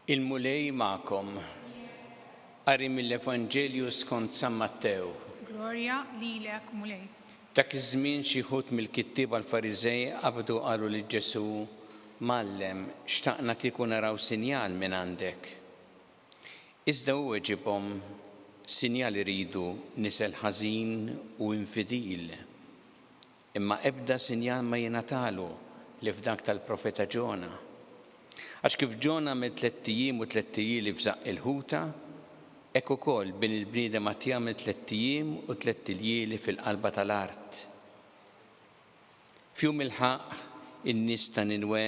Il-mulej ma'kom. Qari mill-Evanġelju skont San Mattew. Gloria lilek mulej. Dak iż-żmien xi wħud mill-kittieba l-Fariżej qabdu qalu lil Ġesu: Mallem, xtaqna kieku naraw sinjal minn għandek. Iżda hu weġibhom: sinjal iridu nisel ħażin u infidil. Imma ebda sinjal ma jingħatalu li f'dak tal-profeta Ġona. Għax kif Ġona me 3 ijiem u 3 ijiem f'żaq il-ħuta, hekk ukoll bin il-bniedem qed jagħmel 3 ijiem u 3 ijiem fil-qalba tal-art. F'jum il-ħaq in-nies ta' Ninwe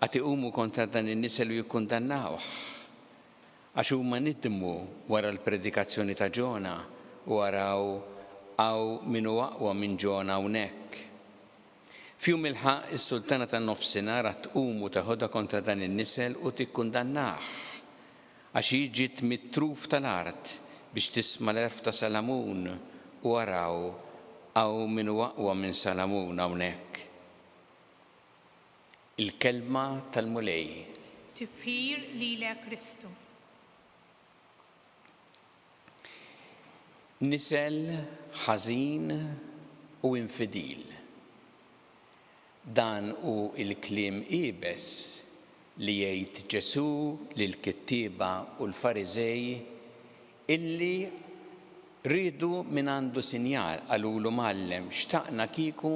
qed iqumu kontra dan in-nisel u jikkundannawh għax huma nidmu wara l-predikazzjoni ta' Ġona u waraw hawn min huwa aqwa minn Ġona hawnhekk. F'jum il-ħaq is-Sultana tan-Nofsinhar qed tqum u taħodha kontra dan in-nisel u tikkundannah għax jiġi mit-truf tal-art biex tisma' l-erf ta' Salamun u waraw hawn min huwa aqwa minn Salamun hawnhekk. Il-kelma tal-mulej. Tifħir lilek Kristu. Nisel ħażin u infidil. Dan hu il-kliem qiebes li jgħid Ġesu lill-kittieba u l-Fariżej illi riedu minn għandu sinjal, qalulu: Mallem, xtaqna kieku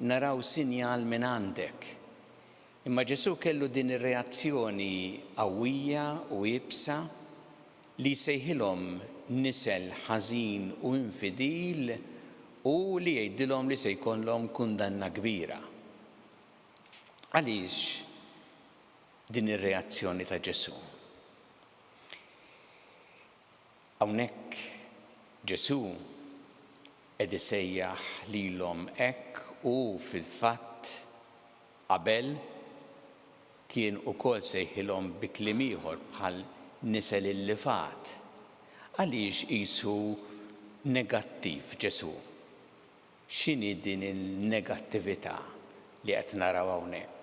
naraw sinjal minn għandek. Imma Ġesu kellu din ir-reazzjoni qawwija u iebsa li jsejħilhom nisel ħażin u infidil u li jgħidilhom li se jkollhom kundanna kbira. Għaliex din ir-reazzjoni ta' Ġesu? Hawnhekk Ġesu qed isejjaħ lilhom hekk u fil-fatt qabel kien ukoll sejħilhom bi kliem ieħor bħal nisel il-lifat. Għaliex qisu negattiv Ġesu? X'inhi din il-negattività li qed naraw hawnhekk?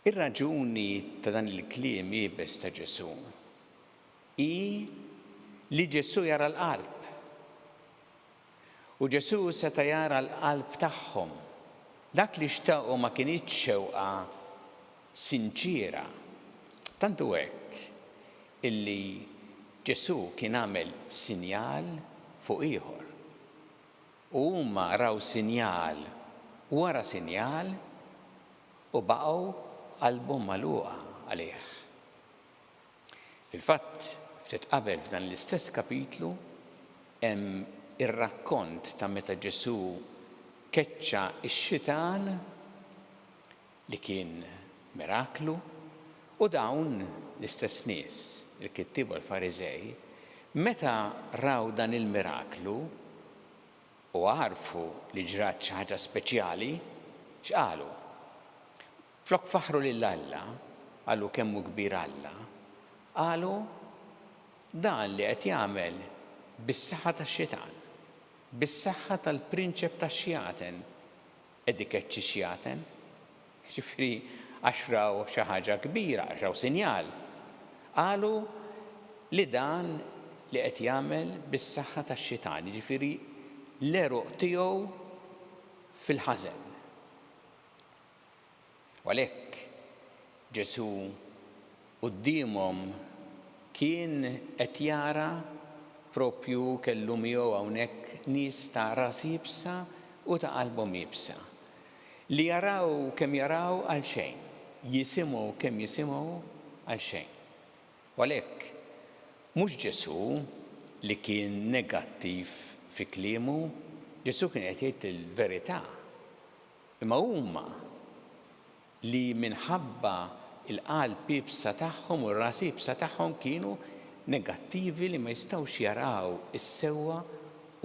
Ir-raġuni ta' dan il-kliem qiebes ta' Ġesu hi li Ġesu jara l-qalb. U Ġesu seta' jara l-qalb tagħhom. Dak li xtaqu ma kienitx xewqa sinċira. Tantu hekk illi Ġesu kien għamel sinjal fuq ieħor. U huma raw sinjal wara sinjal u baqgħu qalbhom magħluqa għalih. Fil-fatt, ftit qabel f'dan l-istess kapitlu hemm ir-rakkont ta' meta Ġesu keċċa x-xitan li kien miraklu u dawn l-istess nies, il-kittieba l-Fariżej, meta raw dan il-miraklu u għarfu li ġrat xi ħaġa speċjali, x'qalu? Flok faħru lil Alla, qalu kemmu kbir Alla, qalu dan li qed jagħmel bis-saħħa tax-xitan, bis-saħħa tal-prinċep tax-xjaten qed ikeċċi xjaten. Ġifieri għax raw xi ħaġa kbira, għax raw sinjal. Qalu li dan li qed jagħmel bis-saħħa tax-xitan, ġifieri l-eruq tiegħu fil-ħażen. U għalhekk Ġesu qudiemhom kien qed jara proprju kellu miegħu hawnhekk nies ta' ras jibsa u ta' qalbhom jibsa. Li jaraw kemm jaraw għal xejn, jisimgħu kemm jisimgħu għal xejn. U għalhekk mhux Ġesu li kien negattiv fi kliemu, Ġesu kien qed jgħid il-verità. Imma huma li minħabba il-qalb ibsa tagħhom u r-ras ibsa tagħhom kienu negattivi li ma jistgħux jaraw is-sewwa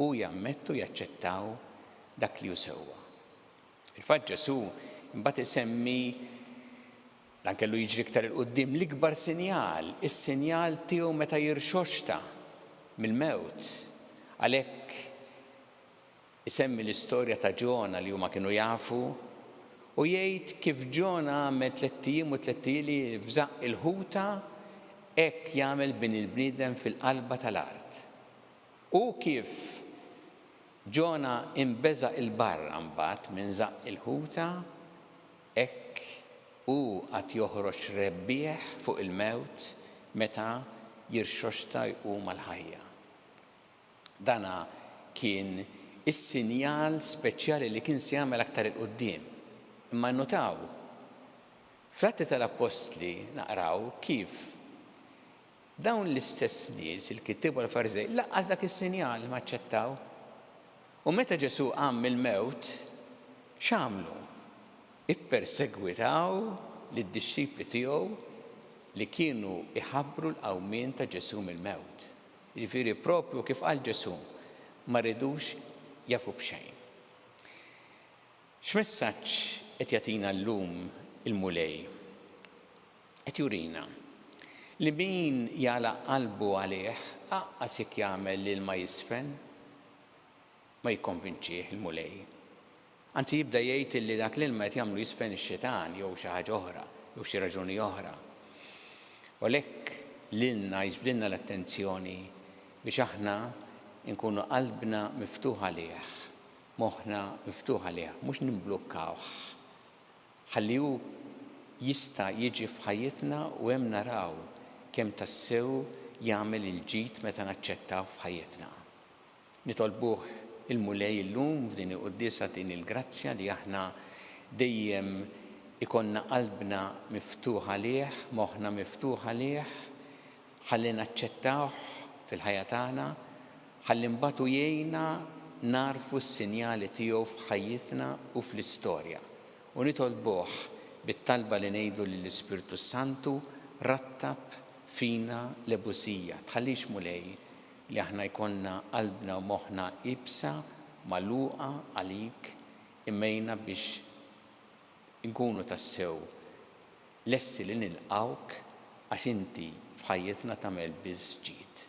u jammettu jaċċettaw dak li hu sewwa. Il-fatt Ġesu imbagħad isemmi dan kellu jiġri iktar il-qudiem l-ikbar sinjal, is-sinjal tiegħu meta jirxoxta mill-mewt. Għalhekk isemmi l-istorja ta' Ġona li huma kienu jafu U jgħid kif Ġona għamel 3 ijiem u 3 lieli f'żaq il-ħuta, hekk jagħmel bin il-bniedem fil-qalba tal-art. U kif Ġona imbeżaq il-barra mbagħad minn żaq il-ħuta, hekk hu qatt joħroġ rebbieħ fuq il-mewt meta jirxoxta jqum għall-ħajja. Dana kien is-sinjal speċjali li kien se jagħmel aktar il-qudiem. Imma nnotaw fl-Atti tal-Apostli naqraw kif dawn l-istess nies il-kittieb u l-Fariżej laqqas dak is-sinjal ma aċċettaw. U meta Ġesu qam mill-mewt, x'għamlu? Ippersegwitaw lid-dixxipli tiegħu li kienu iħabbru l-qawmien ta' Ġesu mill-mewt. Jiġifieri proprju kif qal Ġesu ma rridux jafu b'xejn. X'messaġġ qed jagħtina llum il-mulej? Qed jurina li min jagħlaq qalbu għalih aqqas jekk jagħmel l-ilma jisfen ma jikkonvinċih il-mulej. Anzi jibda jgħid li dak l-ilma qed jagħmlu jisfen ix-xitan jew xi ħaġa oħra, jew xi raġuni oħra. U għalhekk lilna jiġbdilna l-attenzjoni biex aħna nkunu qalbna miftuħ għalih, moħħna miftuħ għalih, mhux nimblukkawh. Ħalli hu jista' jiġi f'ħajjitna u hemm naraw kemm tassew jagħmel il-ġid meta naċċettaw f'ħajjitna. Nitolbuh il-mulej illum f'din il-qudiesa din il-grazzja li aħna dejjem ikonna qalbna miftuħ għalih, moħħna miftuħ għalih, ħalli naċċettawh fil-ħajja tagħna, ħalli mbagħad jgħinna narfu s-sinjali tiegħu f'ħajjitna u fl-istorja. U nitolbuh bit-talba li ngħidu lill-Ispiritu Santu rattab fina l-ebusija. Tħallix mulej li aħna jkollna qalbna u moħħna ibsa magħluqa għalik immejna biex nkunu tassew lessi li nilqawk għax inti f'ħajjitna tagħmel biż ġid.